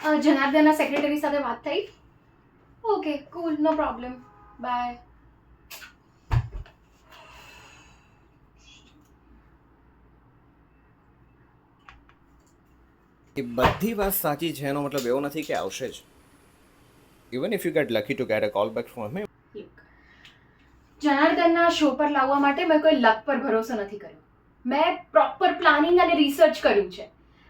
જનાર્દનના secretary સાથે વાત થઈ? Okay, cool, no problem. Bye. એ બધી વાત સાચી છે એનો મતલબ એવો નથી કે આવશે જ. Even if you get lucky to get a call back from him. Look, જનાર્દનના શો પર લાવવા માટે મેં કોઈ લક પર ભરોસો નથી કર્યો. મેં પ્રોપર પ્લાનિંગ અને રિસર્ચ કર્યું છે.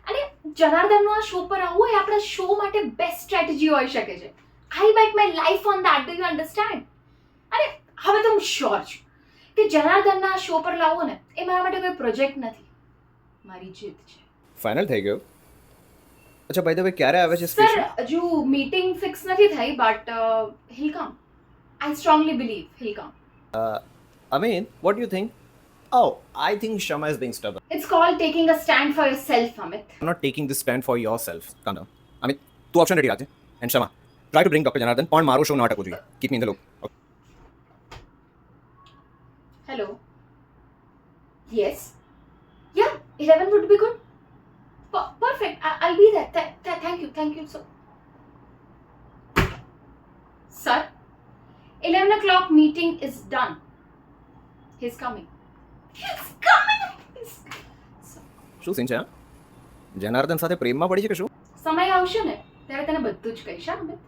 અને જનાર્દનનો આ શો પર આવવું એ આપણા શો માટે બેસ્ટ સ્ટ્રેટેજી હોઈ શકે છે. I bet my life on that, do you understand? અને હવે તો હું શ્યોર છું કે જનાર્દનના શો પર લાવવો ને એ મારા માટે કોઈ પ્રોજેક્ટ નથી, મારી જીત છે. ફાઇનલ થઈ ગયો. અચ્છા ભાઈ, હવે ક્યારે આવે છે સ્પેશિયલ? સર, હજુ મીટિંગ ફિક્સ નથી થઈ, but he'll come. I strongly believe he'll come. Amin, what you think? Oh, I think Shama is being stubborn. It's called taking a stand for yourself, Amit. I'm not taking this stand for yourself. Calm down. Amit, તું option ready રાખજે. And Shama, try to bring Dr. Janardhan. પણ મારો show ના અટકવો જોઈએ. Keep me in the loop. Okay. Hello. Yes. Yeah, 11 would be good. Perfect. I'll be there. Thank you. Thank you so. Sir, 11 o'clock meeting is done. He's coming. He's coming. શું scene છે હા? જનાર્દન સાથે પ્રેમમાં પડી છે કે શું? સમય આવશે ને ત્યારે તને બધું જ કહીશ, હા, અમિત.